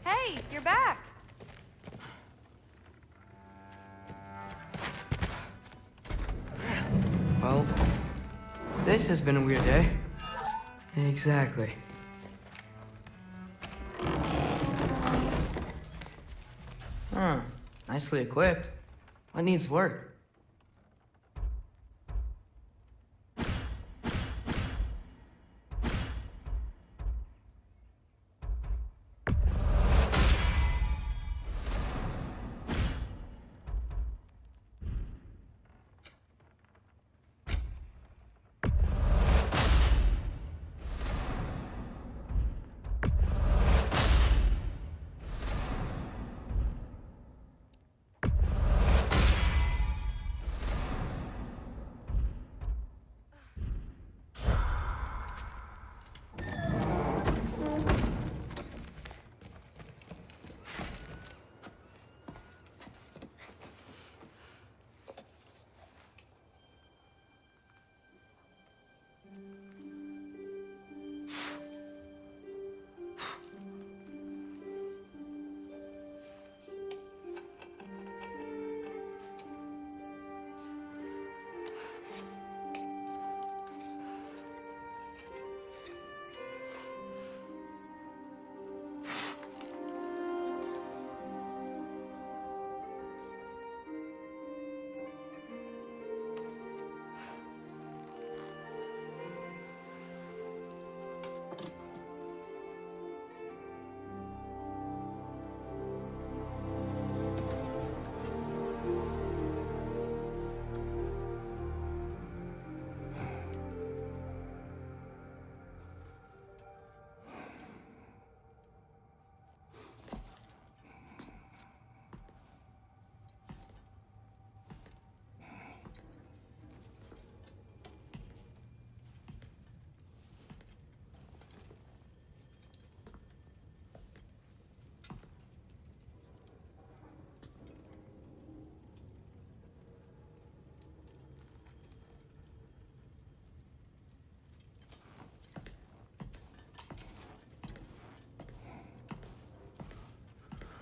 Hey, you're back. Well, this has been a weird day. Exactly. Huh. Nicely equipped. What needs work?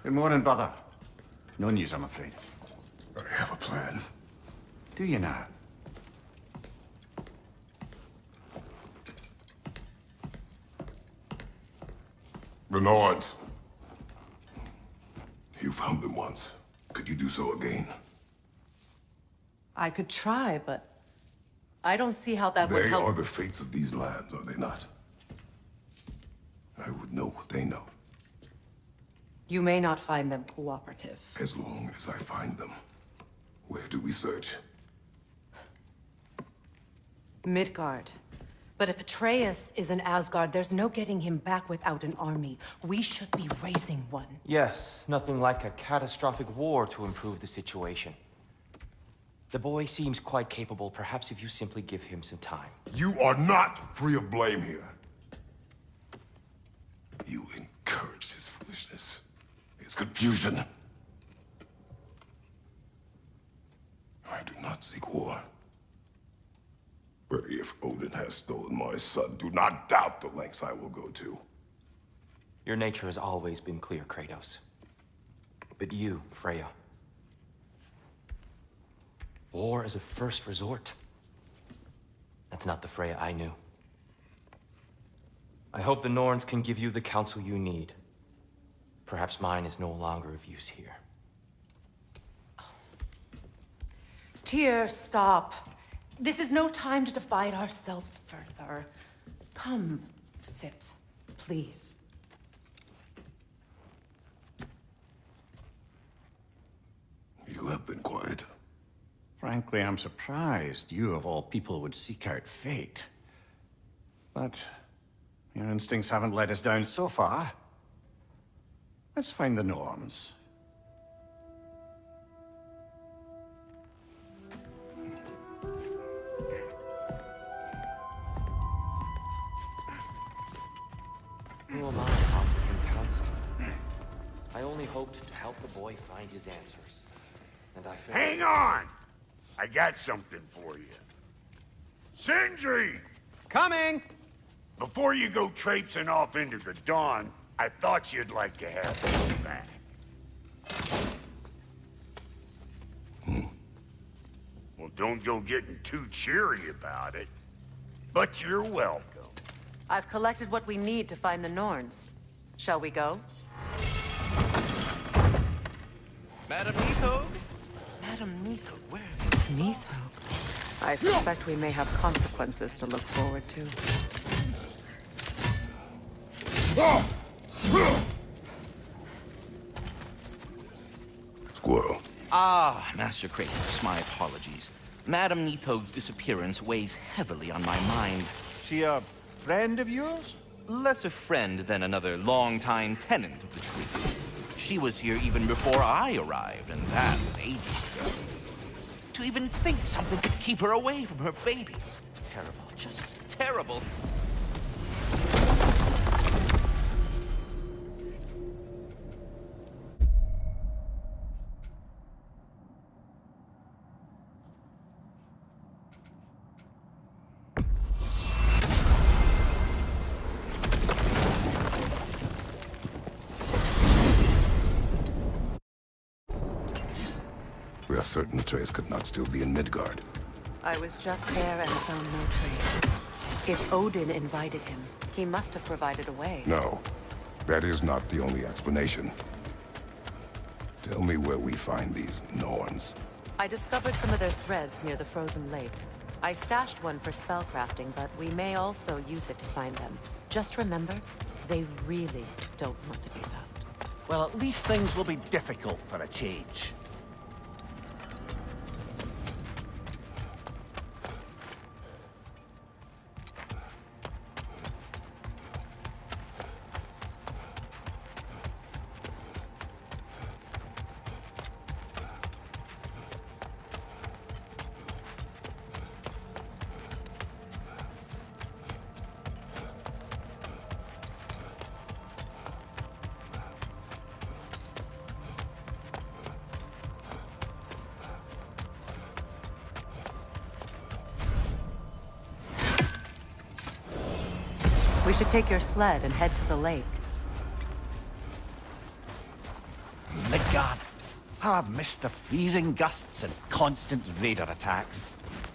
Good morning, brother. No news, I'm afraid. I have a plan. Do you now? The Norns. You found them once. Could you do so again? I could try, but I don't see how that would help. They are the fates of these lands, are they not? I would know what they know. You may not find them cooperative. As long as I find them. Where do we search? Midgard. But if Atreus is in Asgard, there's no getting him back without an army. We should be raising one. Yes, nothing like a catastrophic war to improve the situation. The boy seems quite capable. Perhaps if you simply give him some time. You are not free of blame here. You encouraged his foolishness. His confusion. I do not seek war. But if Odin has stolen my son, do not doubt the lengths I will go to. Your nature has always been clear, Kratos. But you, Freya. War is a first resort. That's not the Freya I knew. I hope the Norns can give you the counsel you need. Perhaps mine is no longer of use here. Tyr, stop. This is no time to divide ourselves further. Come, sit, please. You have been quiet. Frankly, I'm surprised you of all people would seek out fate. But your instincts haven't let us down so far. Let's find the norms. Who am I offering counsel? I only hoped to help the boy find his answers. And I failed. Hang on! I got something for you. Sindri! Coming! Before you go traipsing off into the dawn, I thought you'd like to have this back. Well, don't go getting too cheery about it. But you're welcome. I've collected what we need to find the Norns. Shall we go? Madam Neathog? Madam Neathog, where is it? Neathog. I suspect we may have consequences to look forward to. Squirrel. Ah, Master Kratos, my apologies. Madam Neathog's disappearance weighs heavily on my mind. She a friend of yours? Less a friend than another longtime tenant of the tree. She was here even before I arrived, and that was ages ago. To even think something could keep her away from her babies. Terrible, just terrible. We are certain Atreus could not still be in Midgard. I was just there and found no trace. If Odin invited him, he must have provided a way. No, that is not the only explanation. Tell me where we find these Norns. I discovered some of their threads near the frozen lake. I stashed one for spellcrafting, but we may also use it to find them. Just remember, they really don't want to be found. Well, at least things will be difficult for a change. We should take your sled and head to the lake. Midgard. How I've missed the freezing gusts and constant raider attacks.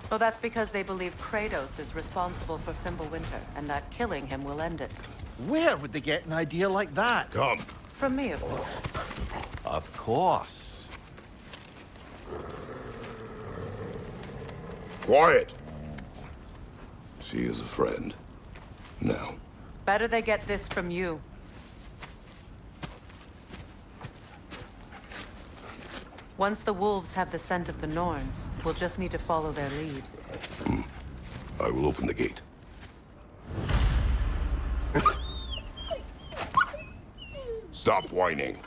Well, that's because they believe Kratos is responsible for Fimbulwinter, and that killing him will end it. Where would they get an idea like that? Come. From me, of course. Of course. Quiet! She is a friend. Now. Better they get this from you. Once the wolves have the scent of the Norns, we'll just need to follow their lead. I will open the gate. Stop whining.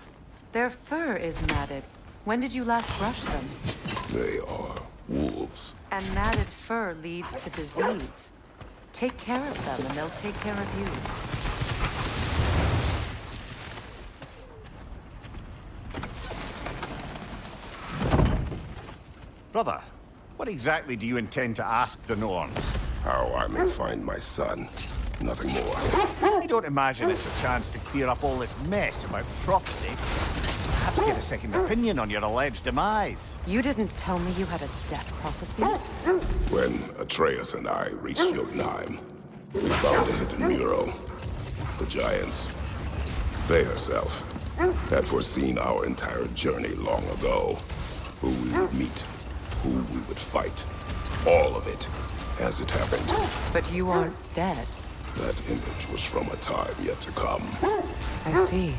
Their fur is matted. When did you last brush them? They are wolves. And matted fur leads to disease. Take care of them, and they'll take care of you. Brother, what exactly do you intend to ask the Norns? How I may find my son. Nothing more. I don't imagine it's a chance to clear up all this mess about prophecy. Perhaps get a second opinion on your alleged demise. You didn't tell me you had a death prophecy? When Atreus and I reached Jotunheim, we found a hidden mural. The giants, they herself, had foreseen our entire journey long ago. Who we would meet, who we would fight. All of it, as it happened. But you aren't dead. That image was from a time yet to come. I see.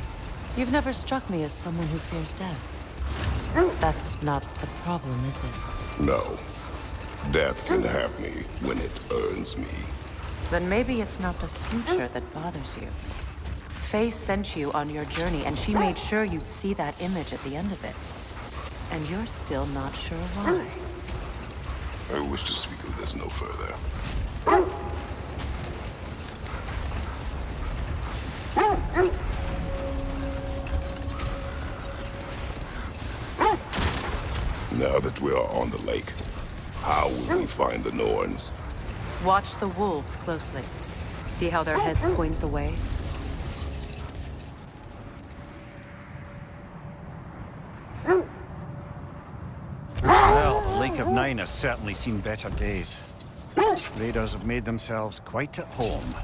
You've never struck me as someone who fears death. That's not the problem, is it? No. Death can have me when it earns me. Then maybe it's not the future that bothers you. Faye sent you on your journey, and she made sure you'd see that image at the end of it. And you're still not sure why. I wish to speak of this no further. Now that we are on the lake, how will we find the Norns? Watch the wolves closely. See how their heads point the way? Well, the Lake of Nine has certainly seen better days. Raiders have made themselves quite at home.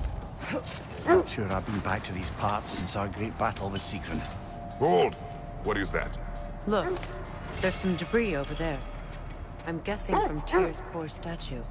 Not sure I've been back to these parts since our great battle with Sigrun. Hold! What is that? Look, there's some debris over there. I'm guessing from Tyr's poor statue.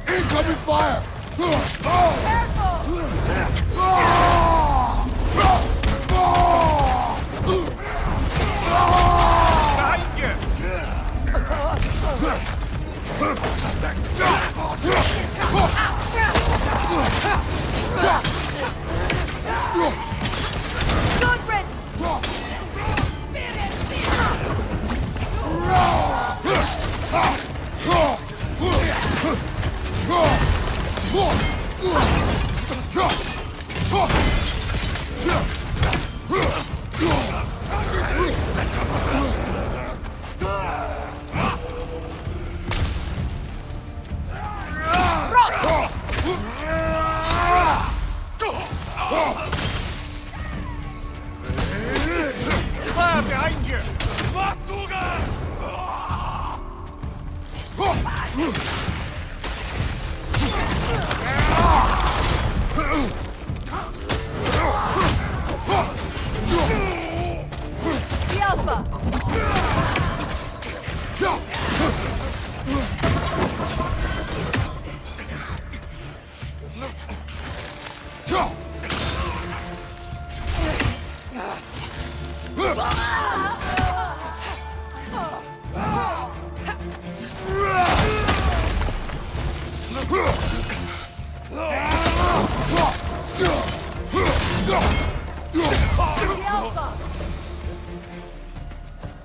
Incoming fire!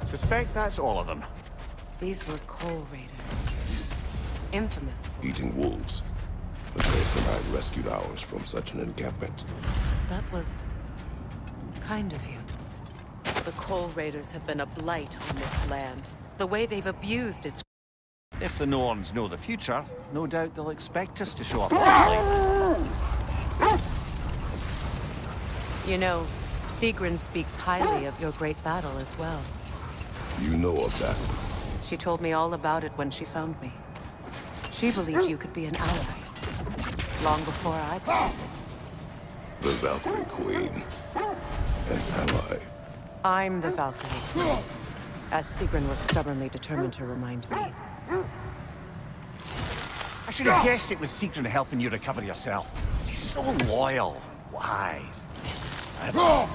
Suspect that's all of them. These were coal raiders. Infamous for... Eating wolves. Atreus and I rescued ours from such an encampment. That was... kind of you. The coal raiders have been a blight on this land. The way they've abused its... If the Norns know the future, no doubt they'll expect us to show up promptly. You know, Sigrun speaks highly of your great battle as well. You know of that? She told me all about it when she found me. She believed you could be an ally. Long before I believed it. The Valkyrie Queen. An ally. I'm the Valkyrie Queen, as Sigrun was stubbornly determined to remind me. I should have guessed it was Sigrun helping you recover yourself. She's so loyal, wise, and tall.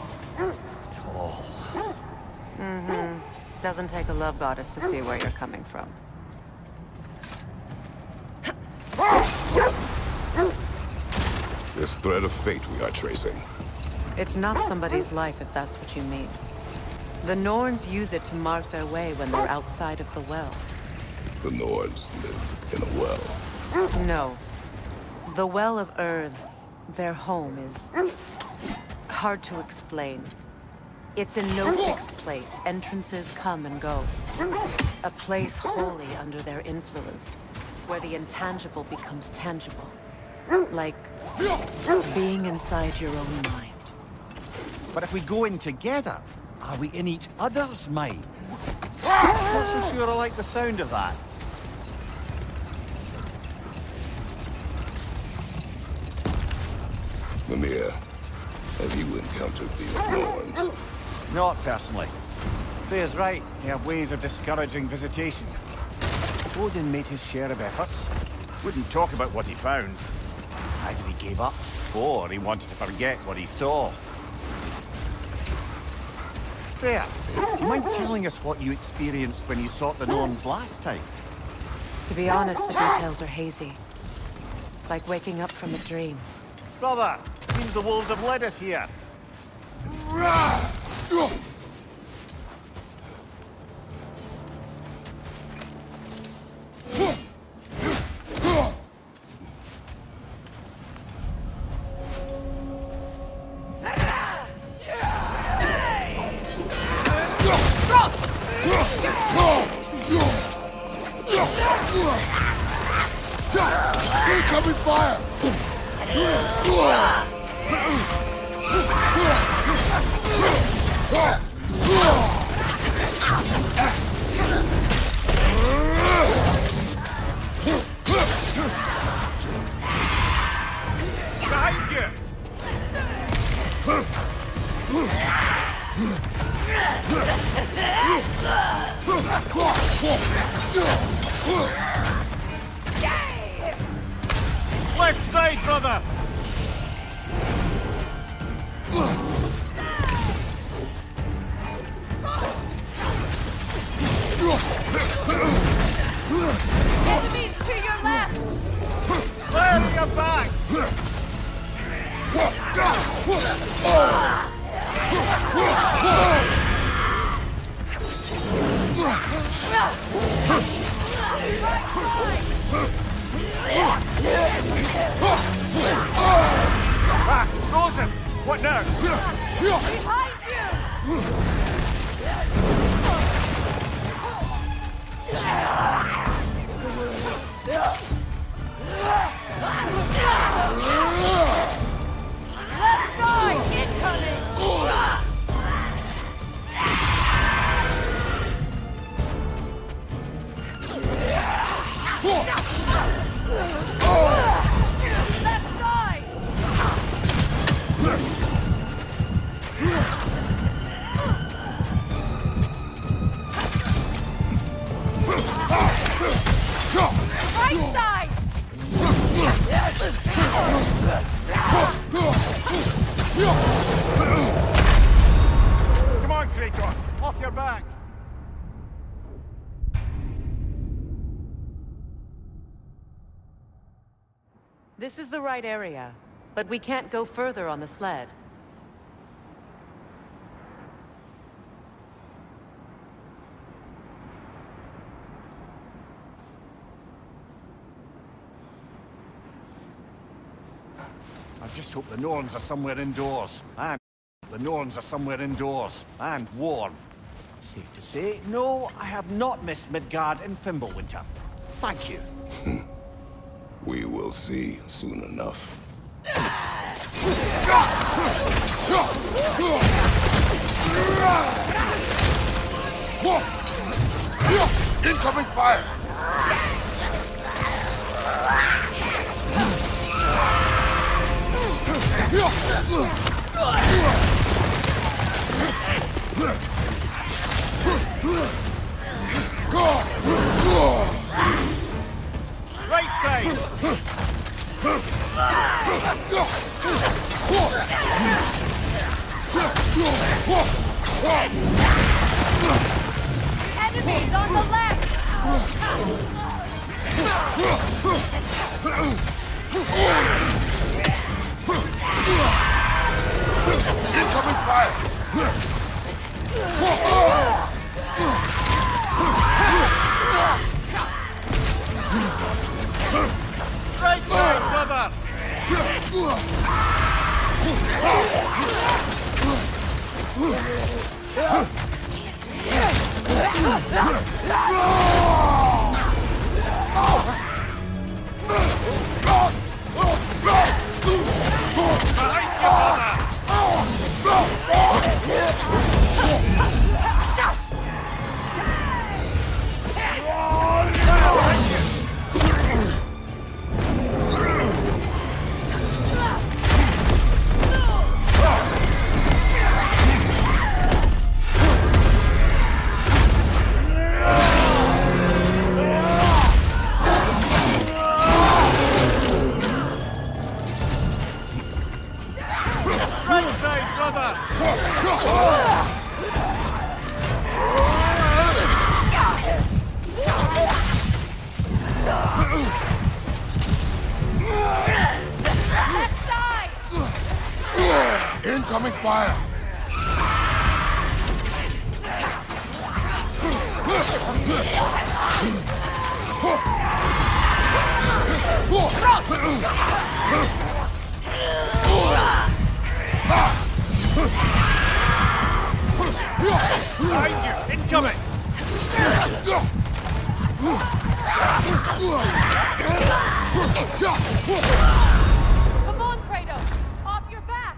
Mm-hmm. Doesn't take a love goddess to see where you're coming from. This thread of fate we are tracing. It's not somebody's life, if that's what you mean. The Norns use it to mark their way when they're outside of the well. The Norns live in a well. No. The Well of Earth, their home, is hard to explain. It's in no fixed place. Entrances come and go. A place wholly under their influence, where the intangible becomes tangible. Like Being inside your own mind. But if we go in together, are we in each other's minds? Not so sure I like the sound of that. Mimir, have you encountered the Norns? Not personally. Freya's right. They have ways of discouraging visitation. Odin made his share of efforts. Wouldn't talk about what he found. Either he gave up, or he wanted to forget what he saw. Freya, do you mind telling us what you experienced when you sought the Norns last time? To be honest, the details are hazy. Like waking up from a dream. Brother, seems the wolves have led us here. Incoming fire! Behind you! Left side, brother! Enemies to your left! Where's your back? Back! Frozen! What now? Behind Left side incoming! Left side! Right side! Come on, Kratos! Off your back! This is the right area, but we can't go further on the sled. I just hope the Norns are somewhere indoors. And the Norns are somewhere indoors. And warm. Safe to say, no, I have not missed Midgard in Fimbulwinter. Thank you. We will see soon enough. Incoming fire! Right side! Enemies on the left! Incoming fire! Right side, brother! Incoming fire! Behind you! Incoming! Come on, Kratos! Off your back!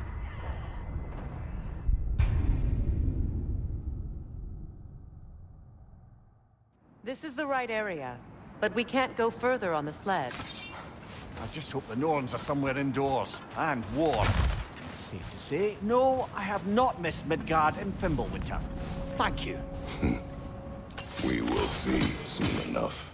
This is the right area, but we can't go further on the sled. I just hope the Norns are somewhere indoors, and warm. Safe to say, no, I have not missed Midgard and Fimbulwinter. Thank you. We will see soon enough.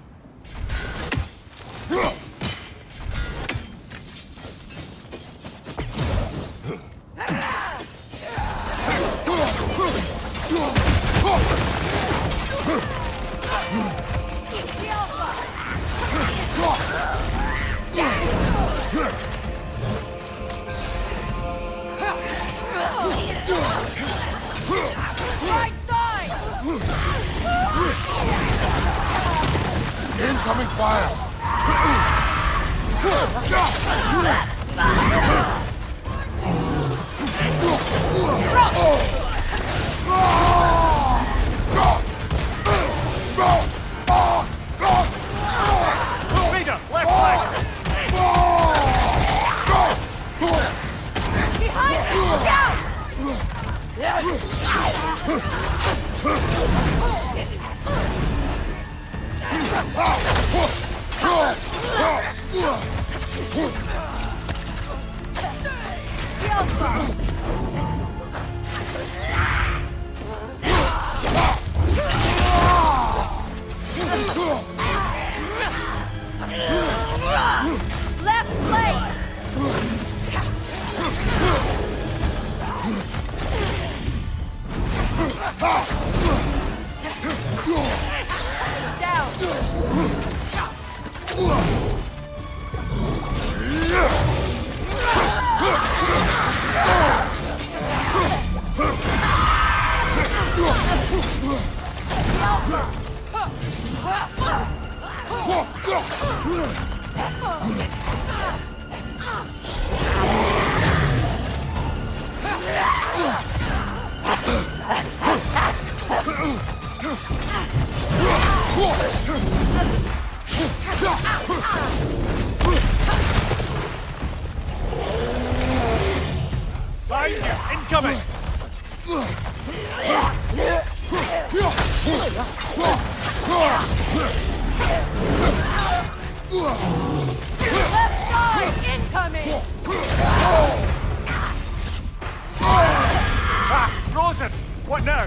Right side! Incoming fire! Raider, left flank! Behind you! Down! Left flank! Behind you! Incoming! Left side! Incoming! Ah! Frozen! What now?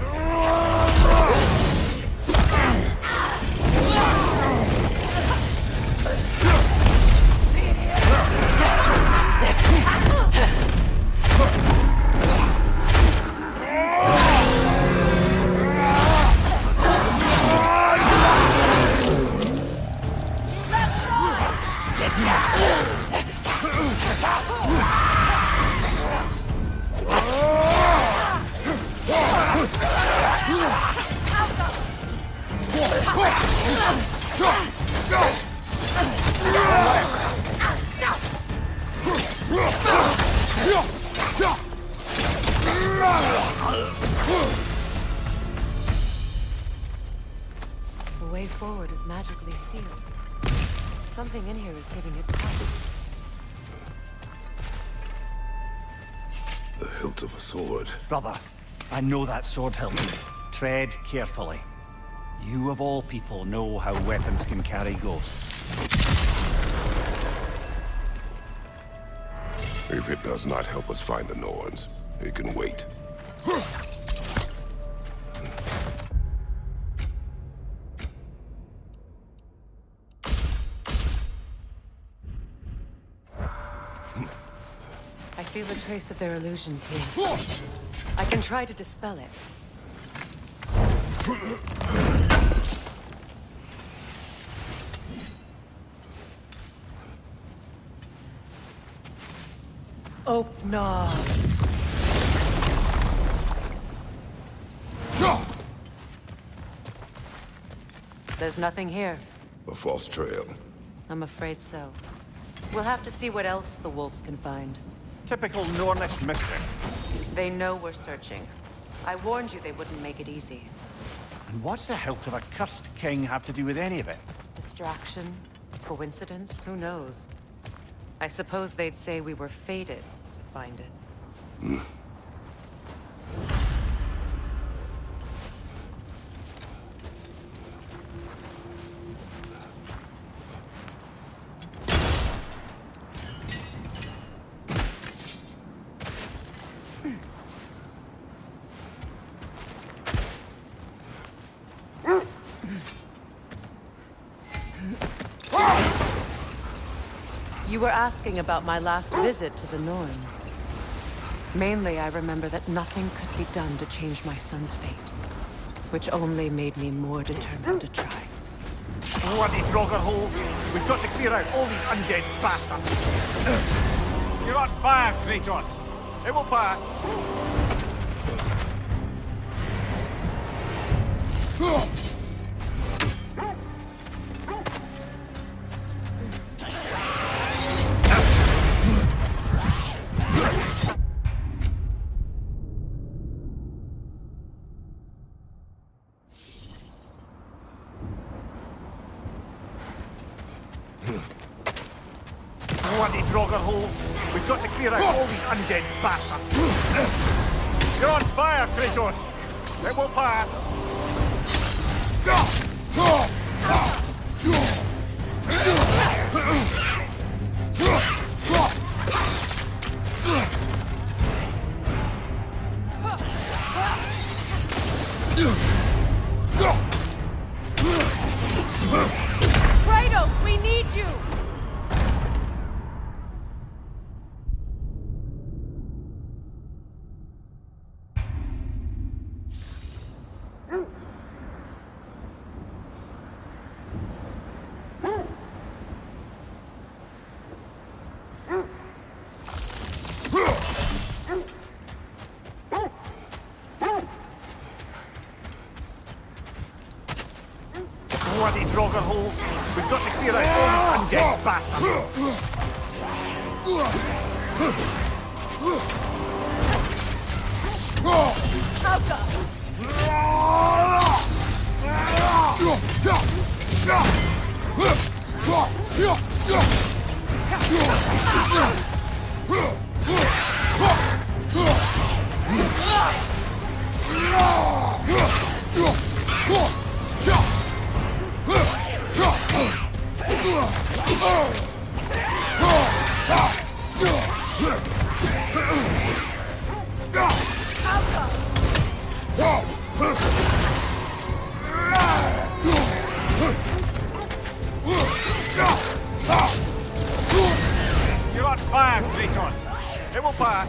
The way forward is magically sealed. Something in here is giving it power. The hilt of a sword. Brother, I know that sword hilt. Tread carefully. You of all people know how weapons can carry ghosts. If it does not help us find the Norns, it can wait. I feel a trace of their illusions here. I can try to dispel it. Open. There's nothing here. A false trail. I'm afraid so. We'll have to see what else the wolves can find. Typical Nornic mischief. They know we're searching. I warned you they wouldn't make it easy. And what's the hilt of a cursed king have to do with any of it? Distraction? Coincidence? Who knows? I suppose they'd say we were fated to find it. You were asking about my last visit to the Norns. Mainly, I remember that nothing could be done to change my son's fate, which only made me more determined to try. Bloody Draugr-holes! We've got to clear out all these undead bastards! You're on fire, Kratos! It will pass! Bloody Draugr-holes! We've got to clear out all these undead bastards! You're on fire, Kratos! It will pass! Kratos, we need you! Bloody Draugr-holes! We've got to clear out all these undead bastards! You're on fire, Kratos! It will pass!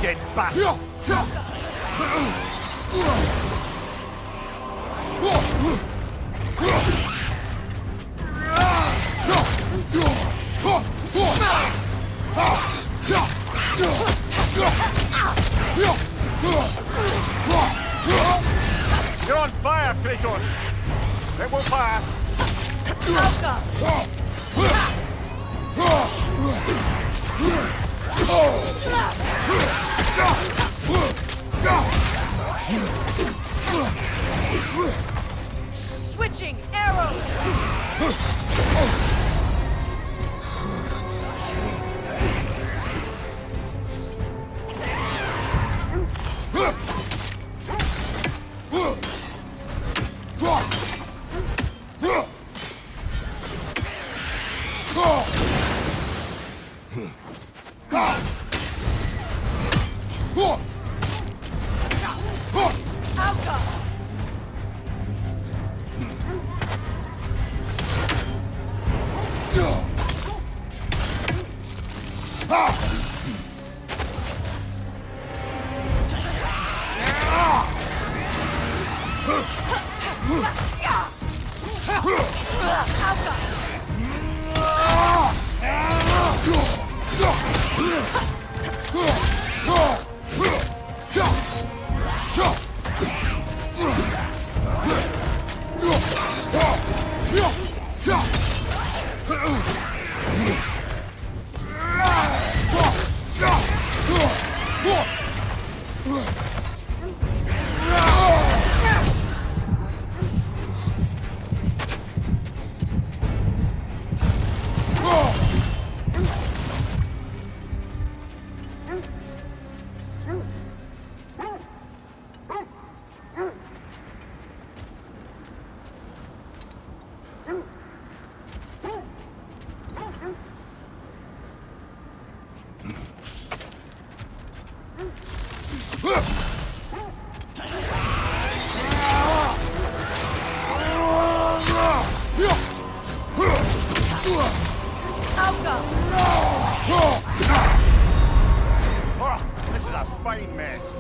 Undead bastard! You're on fire, Kratos! It will pass! Switching arrows! Oh, this is a fine mess.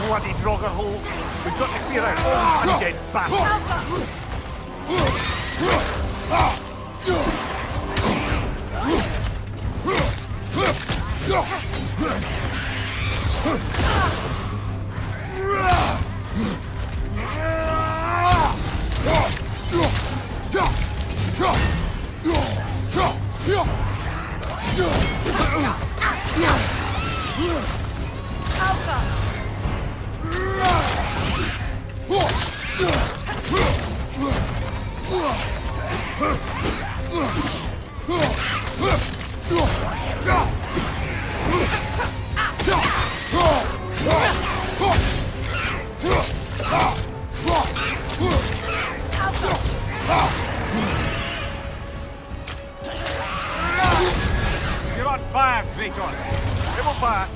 Bloody Draugr hole! We've got to clear out all undead bastards! You're on fire, Kratos! It will pass!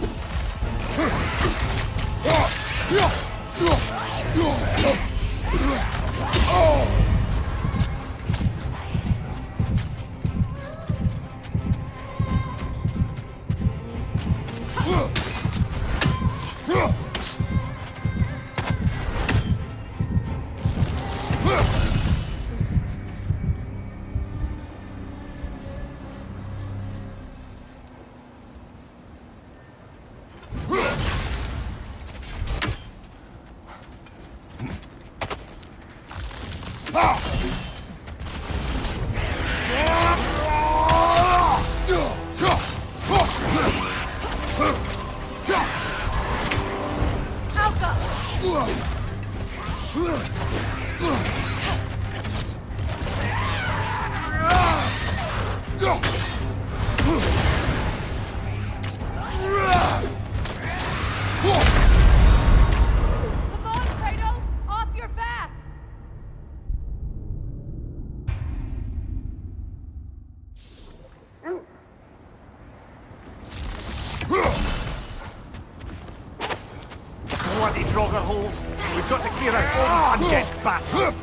Bloody Draugr holes! We've got to clear out all these undead bastards!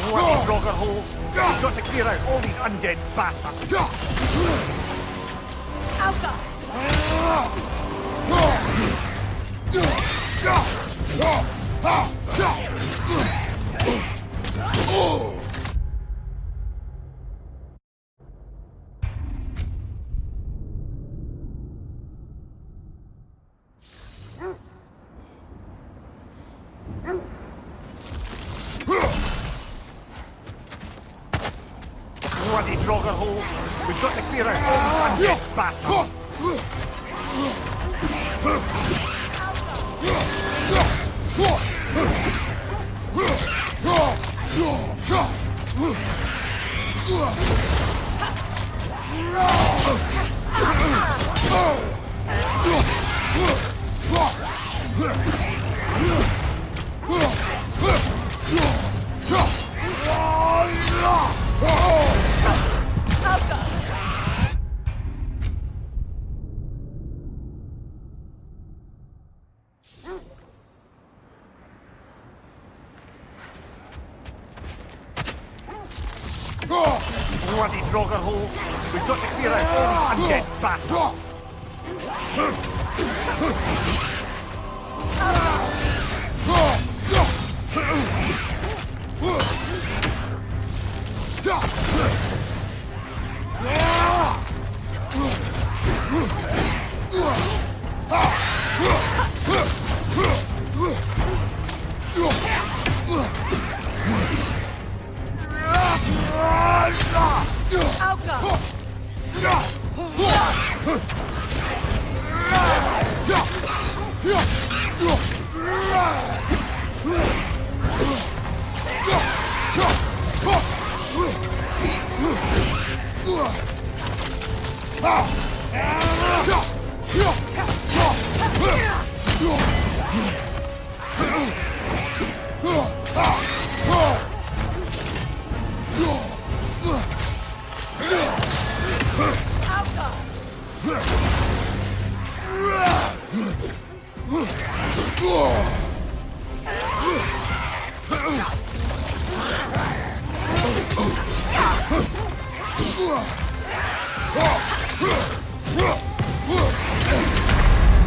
Bloody Grogger holes! We've got to clear out all these undead bastards! Bloody Grogger holes! We've got to clear out all these undead bastards! Bloody Grogger holes! We've got to clear out all these undead bastards!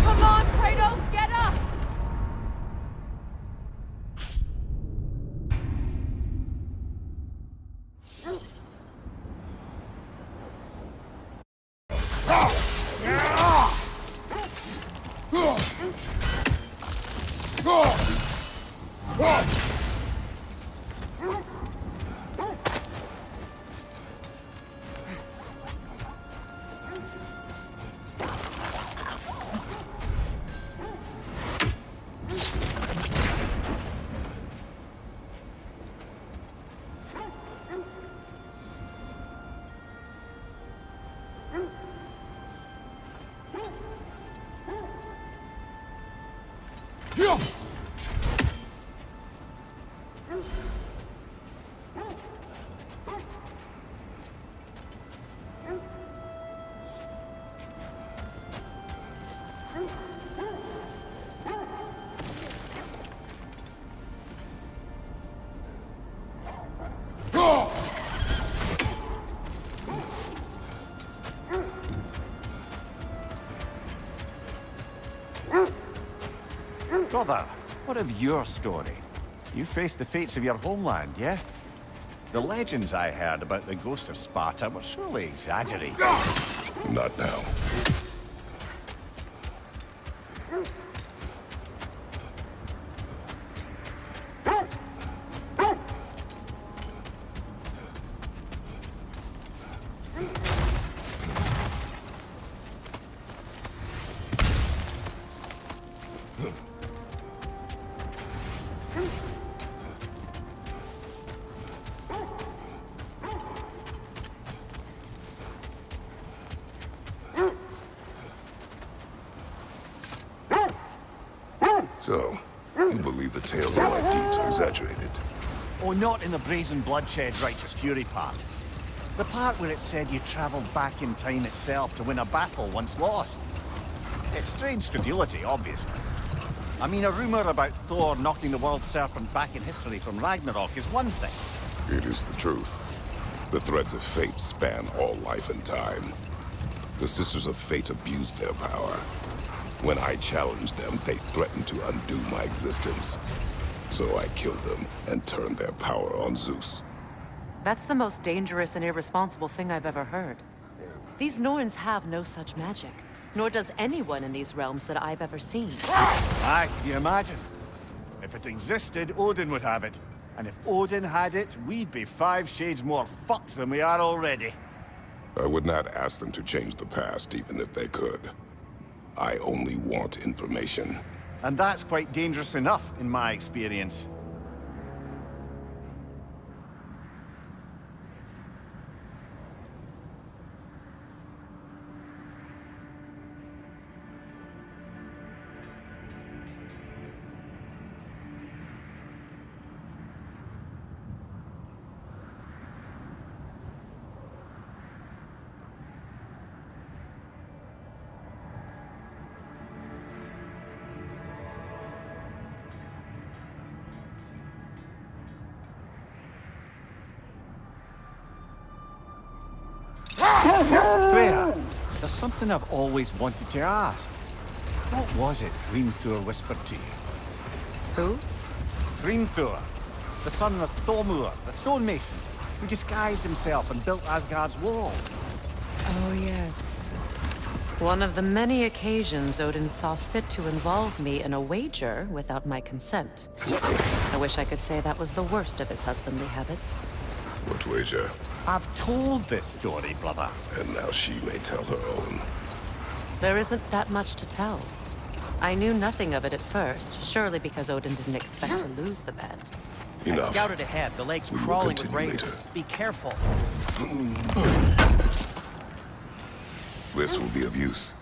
Come on, Kratos, get up! Brother, what of your story? You faced the fates of your homeland, yeah? The legends I heard about the ghost of Sparta were surely exaggerated. Not now. So, you believe the tales of my deeds are exaggerated? Oh, not in the brazen bloodshed righteous fury part. The part where it said you travelled back in time itself to win a battle once lost. It's strange credulity, obviously. I mean, a rumour about Thor knocking the world serpent back in history from Ragnarok is one thing. It is the truth. The threads of fate span all life and time. The Sisters of Fate abused their power. When I challenged them, they threatened to undo my existence. So I killed them and turned their power on Zeus. That's the most dangerous and irresponsible thing I've ever heard. These Norns have no such magic, nor does anyone in these realms that I've ever seen. Aye, can you imagine? If it existed, Odin would have it. And if Odin had it, we'd be 5 shades more fucked than we are already. I would not ask them to change the past, even if they could. I only want information. And that's quite dangerous enough, in my experience. Freya, there's something I've always wanted to ask. What was it Hrimthur whispered to you? Who? Hrimthur, the son of Thormur, the stonemason, who disguised himself and built Asgard's wall. Oh, yes. One of the many occasions Odin saw fit to involve me in a wager without my consent. I wish I could say that was the worst of his husbandly habits. What wager? I've told this story, brother. And now she may tell her own. There isn't that much to tell. I knew nothing of it at first, surely because Odin didn't expect to lose the bet. Enough. I scouted ahead. The lake's We will crawling with continue raiders. later. Be careful. This will be of use.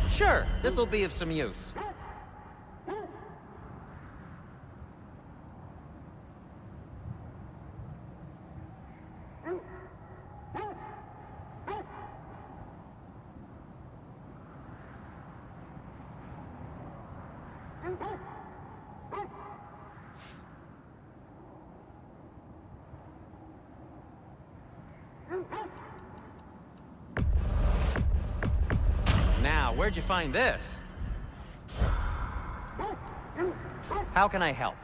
Sure, this'll be of some use. Now, where'd you find this? How can I help?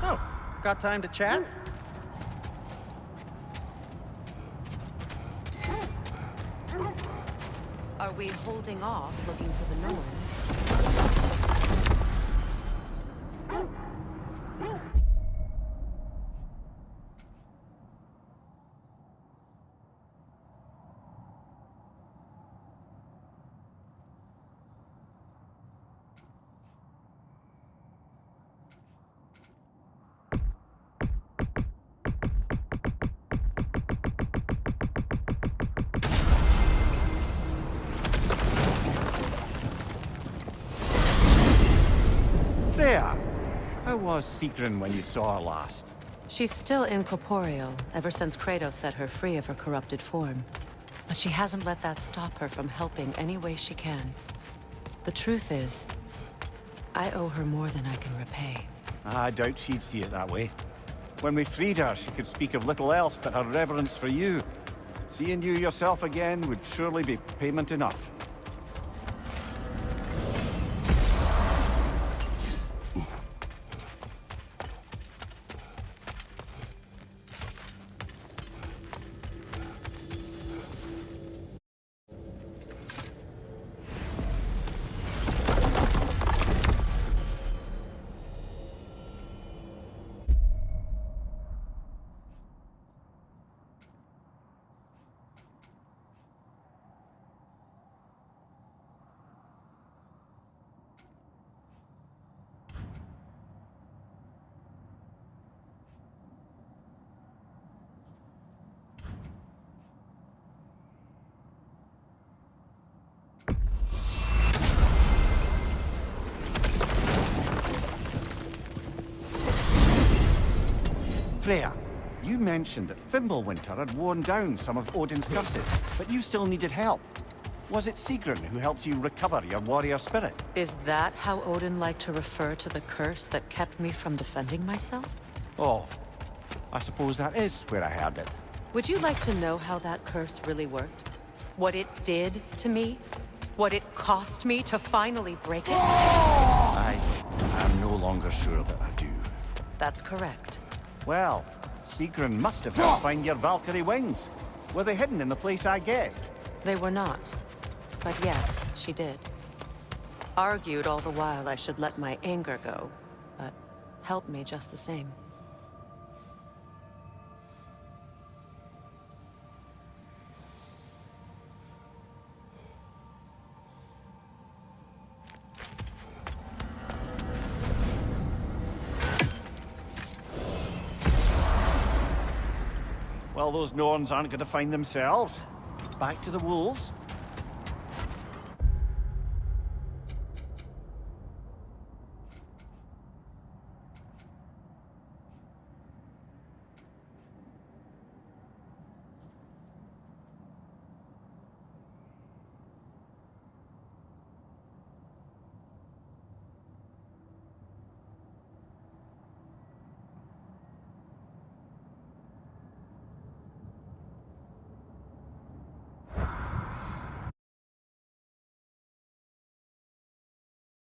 Oh, got time to chat? Are we holding off looking for the Norns? Freya, how was Sigrun when you saw her last? She's still incorporeal, ever since Kratos set her free of her corrupted form. But she hasn't let that stop her from helping any way she can. The truth is, I owe her more than I can repay. I doubt she'd see it that way. When we freed her, she could speak of little else but her reverence for you. Seeing you yourself again would surely be payment enough. Freya, you mentioned that Fimbulwinter had worn down some of Odin's curses, but you still needed help. Was it Sigrun who helped you recover your warrior spirit? Is that how Odin liked to refer to the curse that kept me from defending myself? Oh, I suppose that is where I heard it. Would you like to know how that curse really worked? What it did to me? What it cost me to finally break it? I am no longer sure that I do. That's correct. Well, Sigrun must have helped find your Valkyrie wings. Were they hidden in the place I guessed? They were not. But yes, she did. Argued all the while I should let my anger go, but helped me just the same. Well, those Norns aren't going to find themselves. Back to the wolves.